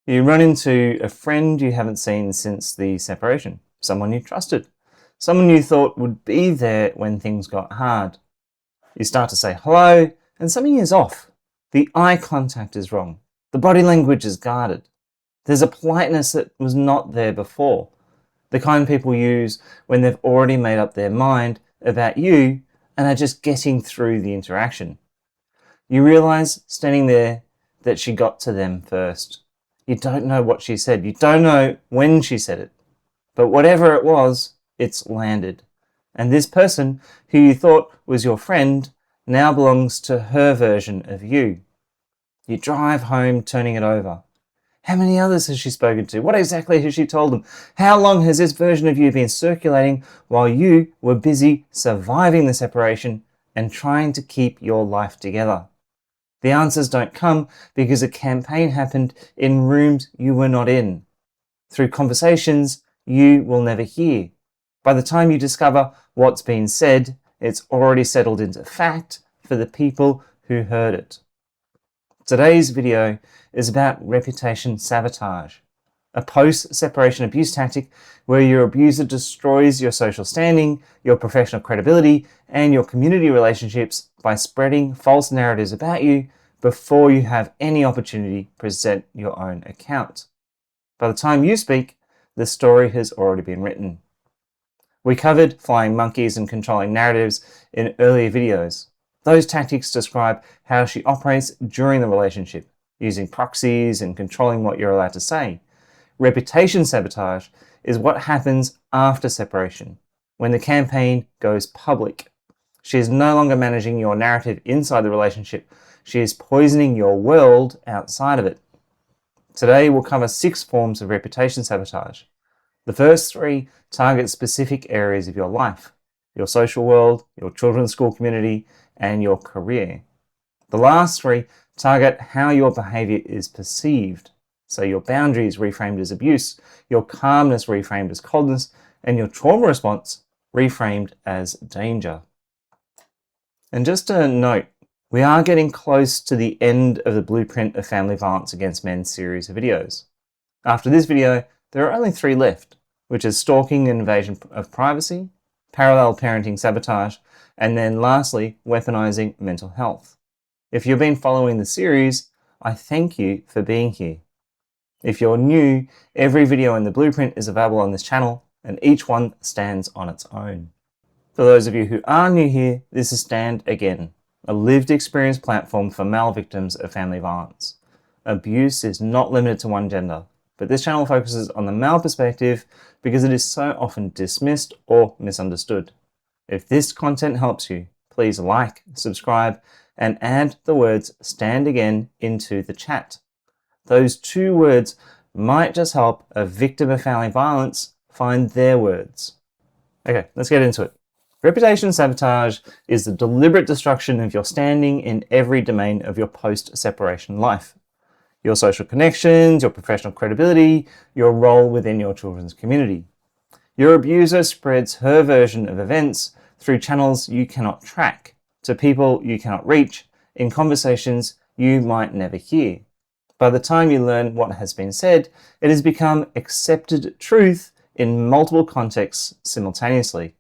You run into a friend you haven't seen since the separation, someone you trusted, someone you thought would be there when things got hard. You start to say hello, and something is off. The eye contact is wrong. The body language is guarded. There's a politeness that was not there before, the kind people use when they've already made up their mind about you and are just getting through the interaction. You realize, standing there, that she got to them first. You don't know what she said. You don't know when she said it. But whatever it was, it's landed. And this person, who you thought was your friend, now belongs to her version of you. You drive home, turning it over. How many others has she spoken to? What exactly has she told them? How long has this version of you been circulating while you were busy surviving the separation and trying to keep your life together? The answers don't come because a campaign happened in rooms you were not in, through conversations you will never hear. By the time you discover what's been said, it's already settled into fact for the people who heard it. Today's video is about reputation sabotage, a post-separation abuse tactic where your abuser destroys your social standing, your professional credibility, and your community relationships by spreading false narratives about you before you have any opportunity to present your own account. By the time you speak, the story has already been written. We covered flying monkeys and controlling narratives in earlier videos. Those tactics describe how she operates during the relationship, using proxies and controlling what you're allowed to say. Reputation sabotage is what happens after separation, when the campaign goes public. She is no longer managing your narrative inside the relationship. She is poisoning your world outside of it. Today we'll cover 6 forms of reputation sabotage. The first 3 target specific areas of your life: your social world, your children's school community, and your career. The last 3 target how your behavior is perceived. So your boundaries reframed as abuse, your calmness reframed as coldness, and your trauma response reframed as danger. And just a note, we are getting close to the end of the Blueprint of Family Violence Against Men series of videos. After this video, there are only 3 left, which is stalking and invasion of privacy, parallel parenting sabotage, and then lastly, weaponizing mental health. If you've been following the series, I thank you for being here. If you're new, every video in the Blueprint is available on this channel, and each one stands on its own. For those of you who are new here, this is Stand Again, a lived experience platform for male victims of family violence. Abuse is not limited to one gender, but this channel focuses on the male perspective because it is so often dismissed or misunderstood. If this content helps you, please like, subscribe, and add the words "Stand Again" into the chat. Those 2 words might just help a victim of family violence find their words. Okay, let's get into it. Reputation sabotage is the deliberate destruction of your standing in every domain of your post-separation life. Your social connections, your professional credibility, your role within your children's community. Your abuser spreads her version of events through channels you cannot track, to people you cannot reach, in conversations you might never hear. By the time you learn what has been said, it has become accepted truth in multiple contexts simultaneously.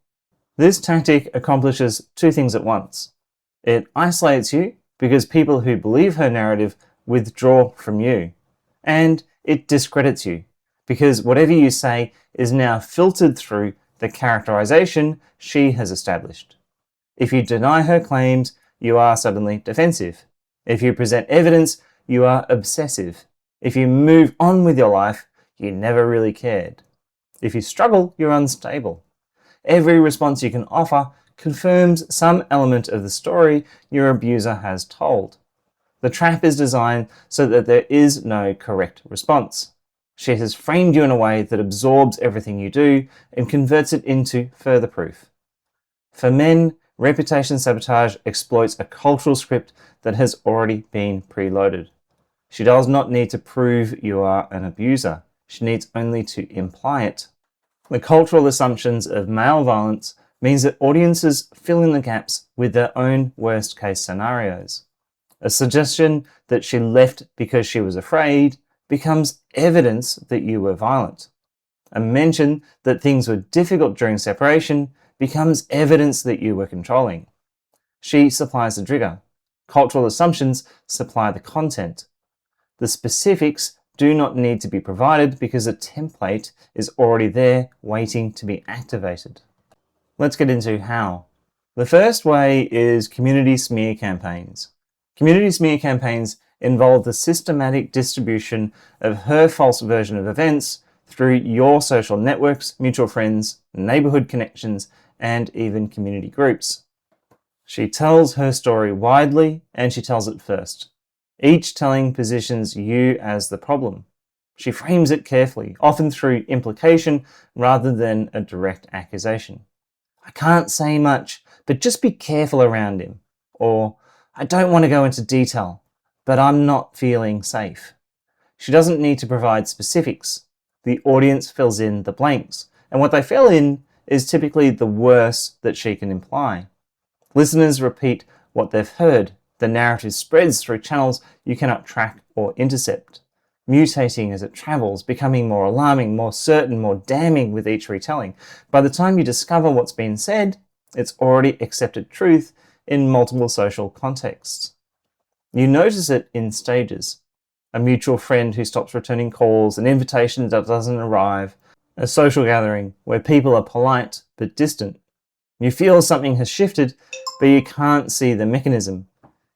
This tactic accomplishes 2 things at once. It isolates you because people who believe her narrative withdraw from you. And it discredits you because whatever you say is now filtered through the characterization she has established. If you deny her claims, you are suddenly defensive. If you present evidence, you are obsessive. If you move on with your life, you never really cared. If you struggle, you're unstable. Every response you can offer confirms some element of the story your abuser has told. The trap is designed so that there is no correct response. She has framed you in a way that absorbs everything you do and converts it into further proof. For men, reputation sabotage exploits a cultural script that has already been preloaded. She does not need to prove you are an abuser. She needs only to imply it. The cultural assumptions of male violence means that audiences fill in the gaps with their own worst-case scenarios. A suggestion that she left because she was afraid, becomes evidence that you were violent. A mention that things were difficult during separation becomes evidence that you were controlling. She supplies the trigger. Cultural assumptions supply the content. The specifics do not need to be provided because a template is already there waiting to be activated. Let's get into how. The first way is community smear campaigns. Community smear campaigns involve the systematic distribution of her false version of events through your social networks, mutual friends, neighborhood connections, and even community groups. She tells her story widely, and she tells it first. Each telling positions you as the problem. She frames it carefully, often through implication rather than a direct accusation. I can't say much, but just be careful around him. Or, I don't want to go into detail, but I'm not feeling safe. She doesn't need to provide specifics. The audience fills in the blanks, and what they fill in is typically the worst that she can imply. Listeners repeat what they've heard. The narrative spreads through channels you cannot track or intercept, mutating as it travels, becoming more alarming, more certain, more damning with each retelling. By the time you discover what's been said, it's already accepted truth in multiple social contexts. You notice it in stages. A mutual friend who stops returning calls, an invitation that doesn't arrive, a social gathering where people are polite but distant. You feel something has shifted, but you can't see the mechanism.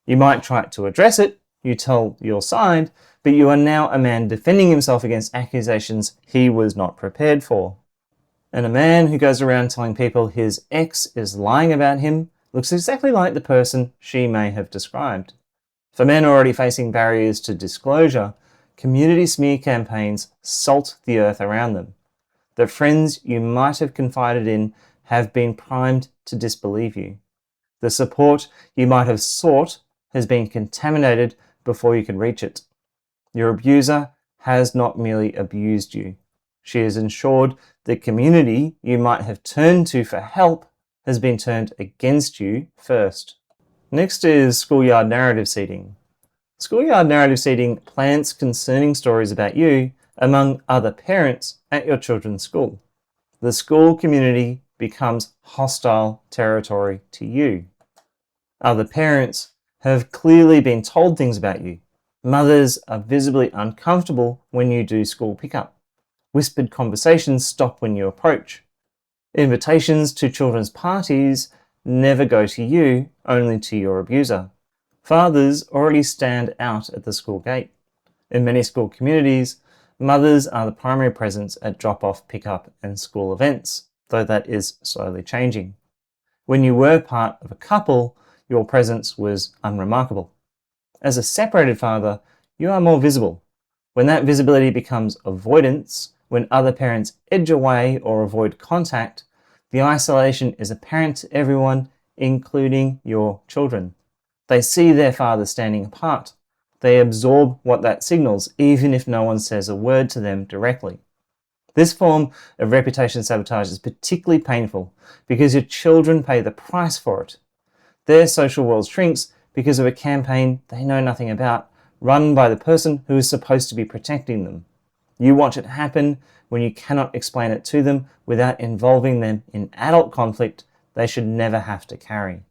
You might try to address it, you tell your side, but you are now a man defending himself against accusations he was not prepared for. And a man who goes around telling people his ex is lying about him looks exactly like the person she may have described. For men already facing barriers to disclosure, community smear campaigns salt the earth around them. The friends you might have confided in have been primed to disbelieve you. The support you might have sought has been contaminated before you can reach it. Your abuser has not merely abused you. She has ensured the community you might have turned to for help has been turned against you first. Next is Schoolyard Narrative Seeding. Schoolyard Narrative Seeding plants concerning stories about you among other parents at your children's school. The school community becomes hostile territory to you. Other parents have clearly been told things about you. Mothers are visibly uncomfortable when you do school pickup. Whispered conversations stop when you approach. Invitations to children's parties never go to you, only to your abuser. Fathers already stand out at the school gate. In many school communities, mothers are the primary presence at drop-off, pickup, and school events, though that is slowly changing. When you were part of a couple, your presence was unremarkable. As a separated father, you are more visible. When that visibility becomes avoidance, when other parents edge away or avoid contact, the isolation is apparent to everyone, including your children. They see their father standing apart. They absorb what that signals, even if no one says a word to them directly. This form of reputation sabotage is particularly painful because your children pay the price for it. Their social world shrinks because of a campaign they know nothing about, run by the person who is supposed to be protecting them. You watch it happen when you cannot explain it to them without involving them in adult conflict they should never have to carry.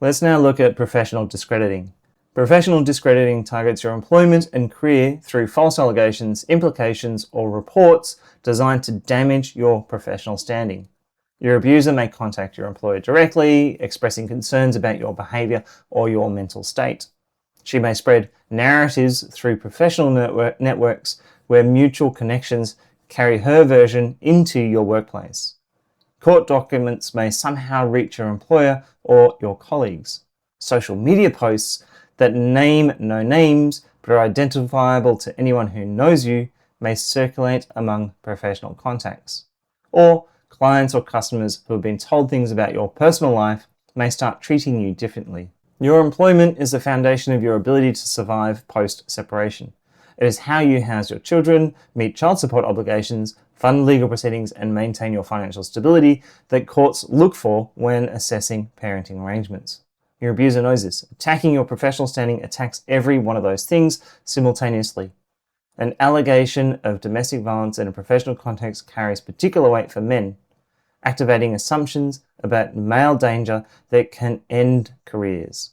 Let's now look at professional discrediting. Professional discrediting targets your employment and career through false allegations, implications, or reports designed to damage your professional standing. Your abuser may contact your employer directly, expressing concerns about your behavior or your mental state. She may spread narratives through professional networks where mutual connections carry her version into your workplace. Court documents may somehow reach your employer or your colleagues. Social media posts that name no names but are identifiable to anyone who knows you may circulate among professional contacts. Or clients or customers who have been told things about your personal life may start treating you differently. Your employment is the foundation of your ability to survive post-separation. It is how you house your children, meet child support obligations, fund legal proceedings, and maintain your financial stability that courts look for when assessing parenting arrangements. Your abuser knows this. Attacking your professional standing attacks every one of those things simultaneously. An allegation of domestic violence in a professional context carries particular weight for men, activating assumptions about male danger that can end careers.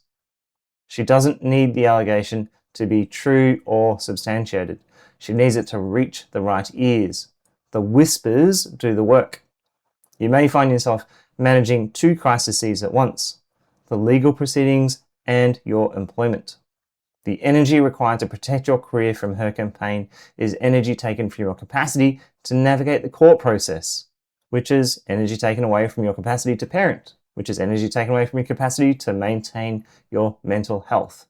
She doesn't need the allegation to be true or substantiated. She needs it to reach the right ears. The whispers do the work. You may find yourself managing two crises at once: the legal proceedings and your employment. The energy required to protect your career from her campaign is energy taken from your capacity to navigate the court process, which is energy taken away from your capacity to parent, which is energy taken away from your capacity to maintain your mental health.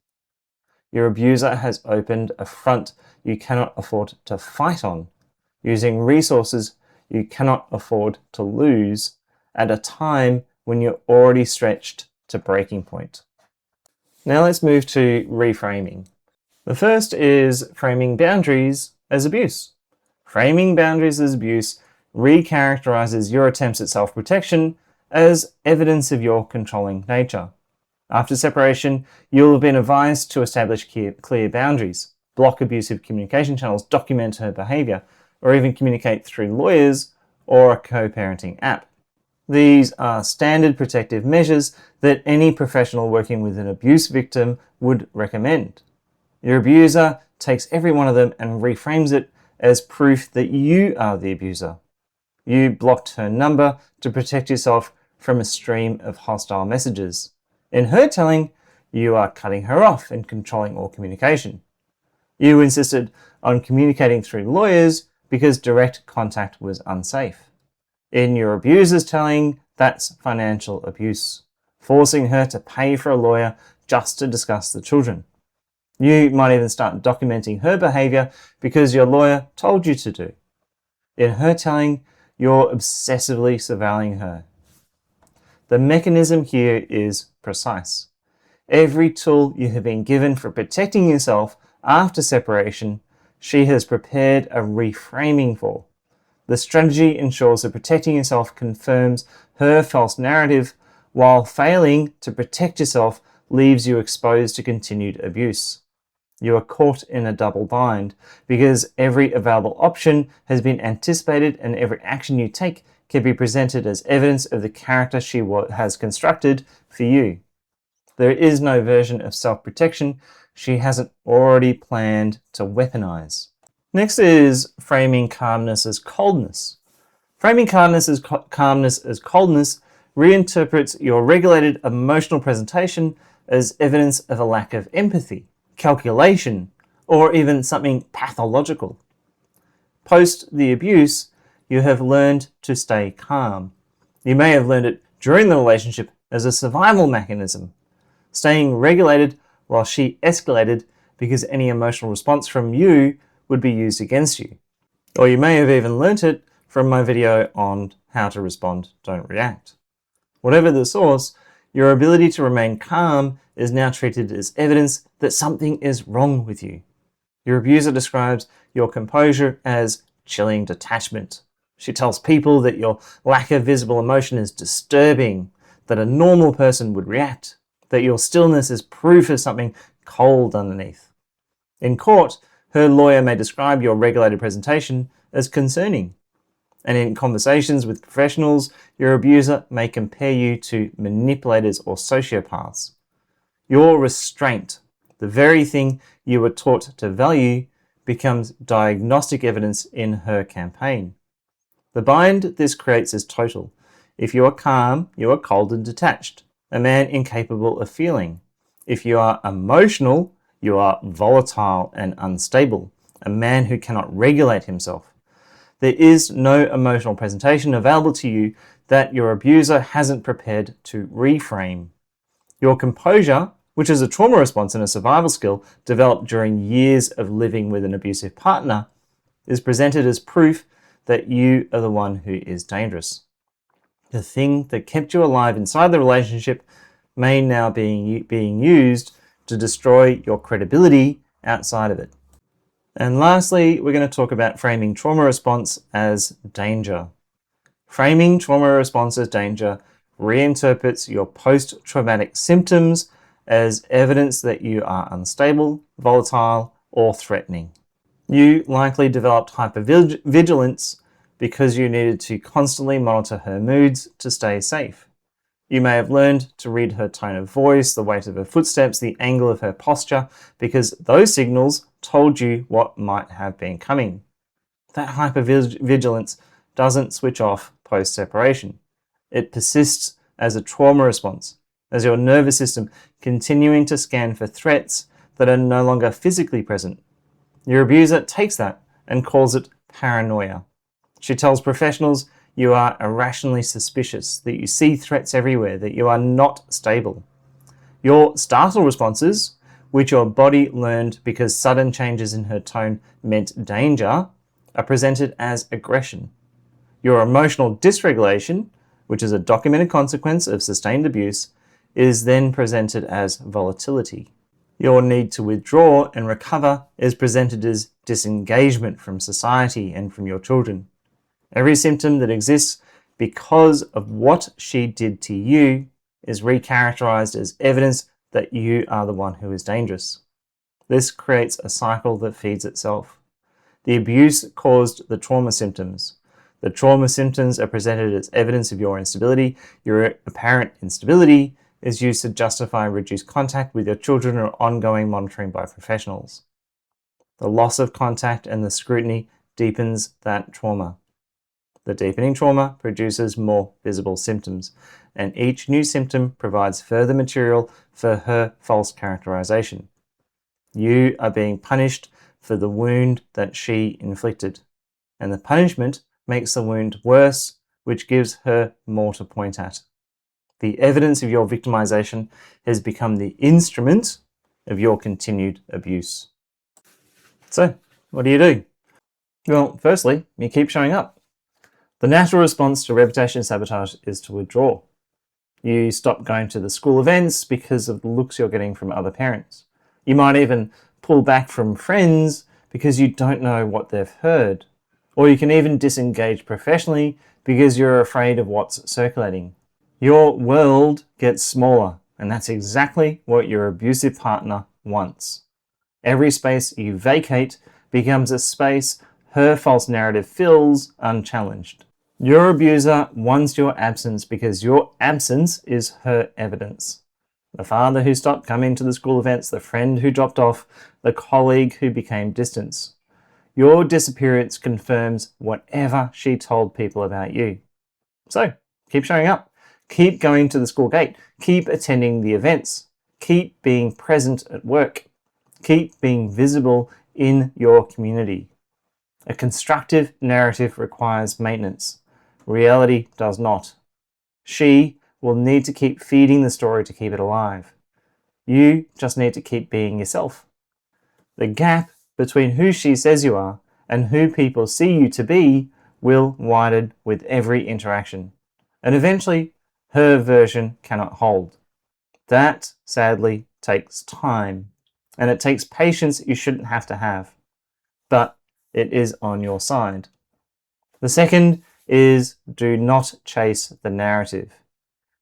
Your abuser has opened a front you cannot afford to fight on, using resources you cannot afford to lose at a time when you're already stretched to breaking point. Now let's move to reframing. The first is framing boundaries as abuse. Framing boundaries as abuse recharacterizes your attempts at self-protection as evidence of your controlling nature. After separation, you'll have been advised to establish clear boundaries, block abusive communication channels, document her behavior, or even communicate through lawyers or a co-parenting app. These are standard protective measures that any professional working with an abuse victim would recommend. Your abuser takes every one of them and reframes it as proof that you are the abuser. You blocked her number to protect yourself from a stream of hostile messages. In her telling, you are cutting her off and controlling all communication. You insisted on communicating through lawyers because direct contact was unsafe. In your abuser's telling, that's financial abuse, forcing her to pay for a lawyer just to discuss the children. You might even start documenting her behavior because your lawyer told you to do. In her telling, you're obsessively surveilling her. The mechanism here is precise. Every tool you have been given for protecting yourself after separation, she has prepared a reframing for. The strategy ensures that protecting yourself confirms her false narrative, while failing to protect yourself leaves you exposed to continued abuse. You are caught in a double bind because every available option has been anticipated and every action you take can be presented as evidence of the character she has constructed for you. There is no version of self-protection she hasn't already planned to weaponize. Next is framing calmness as coldness. Framing calmness as coldness reinterprets your regulated emotional presentation as evidence of a lack of empathy, calculation, or even something pathological. Post the abuse, you have learned to stay calm. You may have learned it during the relationship as a survival mechanism, staying regulated while she escalated because any emotional response from you would be used against you. Or you may have even learnt it from my video on how to respond, don't react. Whatever the source, your ability to remain calm is now treated as evidence that something is wrong with you. Your abuser describes your composure as chilling detachment. She tells people that your lack of visible emotion is disturbing, that a normal person would react, that your stillness is proof of something cold underneath. In court, her lawyer may describe your regulated presentation as concerning. And in conversations with professionals, your abuser may compare you to manipulators or sociopaths. Your restraint, the very thing you were taught to value, becomes diagnostic evidence in her campaign. The bind this creates is total. If you are calm, you are cold and detached, a man incapable of feeling. If you are emotional, you are volatile and unstable, a man who cannot regulate himself. There is no emotional presentation available to you that your abuser hasn't prepared to reframe. Your composure, which is a trauma response and a survival skill developed during years of living with an abusive partner, is presented as proof that you are the one who is dangerous. The thing that kept you alive inside the relationship may now be being used to destroy your credibility outside of it. And lastly, we're going to talk about framing trauma response as danger. Framing trauma response as danger reinterprets your post-traumatic symptoms as evidence that you are unstable, volatile, or threatening. You likely developed hypervigilance because you needed to constantly monitor her moods to stay safe. You may have learned to read her tone of voice, the weight of her footsteps, the angle of her posture, because those signals told you what might have been coming. That hypervigilance doesn't switch off post-separation. It persists as a trauma response, as your nervous system continuing to scan for threats that are no longer physically present. Your abuser takes that and calls it paranoia. She tells professionals you are irrationally suspicious, that you see threats everywhere, that you are not stable. Your startle responses, which your body learned because sudden changes in her tone meant danger, are presented as aggression. Your emotional dysregulation, which is a documented consequence of sustained abuse, is then presented as volatility. Your need to withdraw and recover is presented as disengagement from society and from your children. Every symptom that exists because of what she did to you is recharacterized as evidence that you are the one who is dangerous. This creates a cycle that feeds itself. The abuse caused the trauma symptoms. The trauma symptoms are presented as evidence of your instability. Your apparent instability is used to justify reduced contact with your children or ongoing monitoring by professionals. The loss of contact and the scrutiny deepens that trauma. The deepening trauma produces more visible symptoms, and each new symptom provides further material for her false characterization. You are being punished for the wound that she inflicted, and the punishment makes the wound worse, which gives her more to point at. The evidence of your victimization has become the instrument of your continued abuse. So, what do? Well, firstly, you keep showing up. The natural response to reputation sabotage is to withdraw. You stop going to the school events because of the looks you're getting from other parents. You might even pull back from friends because you don't know what they've heard. Or you can even disengage professionally because you're afraid of what's circulating. Your world gets smaller, and that's exactly what your abusive partner wants. Every space you vacate becomes a space her false narrative fills unchallenged. Your abuser wants your absence because your absence is her evidence. The father who stopped coming to the school events, the friend who dropped off, the colleague who became distant. Your disappearance confirms whatever she told people about you. So, keep showing up. Keep going to the school gate. Keep attending the events. Keep being present at work. Keep being visible in your community. A constructive narrative requires maintenance. Reality does not. She will need to keep feeding the story to keep it alive. You just need to keep being yourself. The gap between who she says you are and who people see you to be will widen with every interaction. And eventually, her version cannot hold. That, sadly, takes time. And it takes patience you shouldn't have to have. But it is on your side. The second is do not chase the narrative.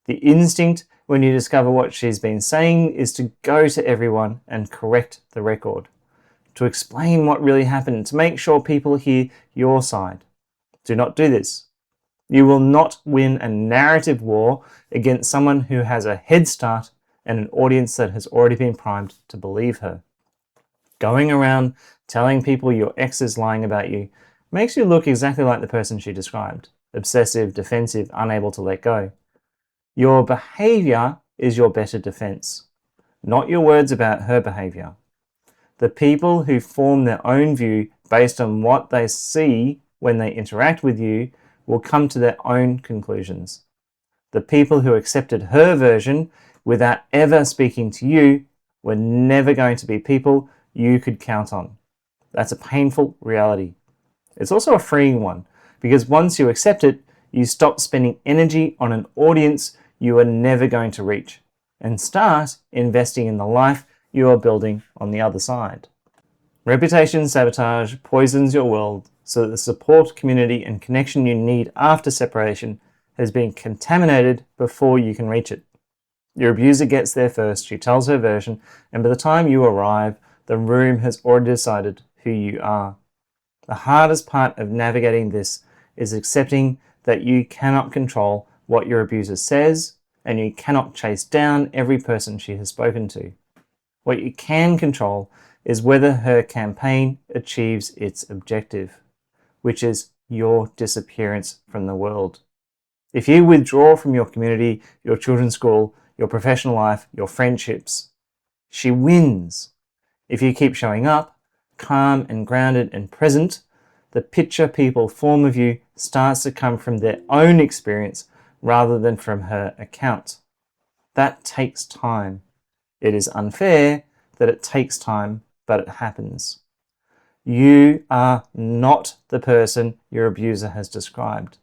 The instinct when you discover what she's been saying is to go to everyone and correct the record, to explain what really happened, to make sure people hear your side. Do not do this. You will not win a narrative war against someone who has a head start and an audience that has already been primed to believe her. Going around telling people your ex is lying about you makes you look exactly like the person she described. Obsessive, defensive, unable to let go. Your behavior is your better defense, not your words about her behavior. The people who form their own view based on what they see when they interact with you will come to their own conclusions. The people who accepted her version without ever speaking to you were never going to be people you could count on. That's a painful reality. It's also a freeing one, because once you accept it, you stop spending energy on an audience you are never going to reach and start investing in the life you are building on the other side. Reputation sabotage poisons your world so that the support, community, and connection you need after separation has been contaminated before you can reach it. Your abuser gets there first, she tells her version, and by the time you arrive, the room has already decided who you are. The hardest part of navigating this is accepting that you cannot control what your abuser says, and you cannot chase down every person she has spoken to. What you can control is whether her campaign achieves its objective, which is your disappearance from the world. If you withdraw from your community, your children's school, your professional life, your friendships, she wins. If you keep showing up, calm and grounded and present, the picture people form of you starts to come from their own experience rather than from her account. That takes time. It is unfair that it takes time, but it happens. You are not the person your abuser has described.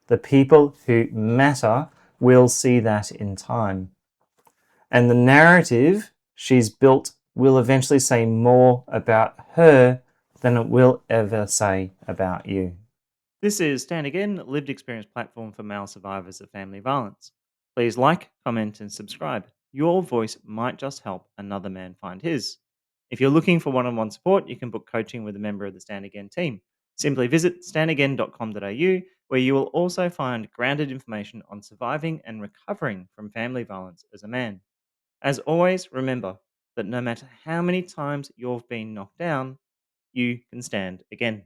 The people who matter will see that in time. And the narrative she's built will eventually say more about her than it will ever say about you. This is Stand Again, lived experience platform for male survivors of family violence. Please like, comment, and subscribe. Your voice might just help another man find his. If you're looking for one-on-one support, you can book coaching with a member of the Stand Again team. Simply visit standagain.com.au, where you will also find grounded information on surviving and recovering from family violence as a man. As always, remember that no matter how many times you've been knocked down, you can stand again.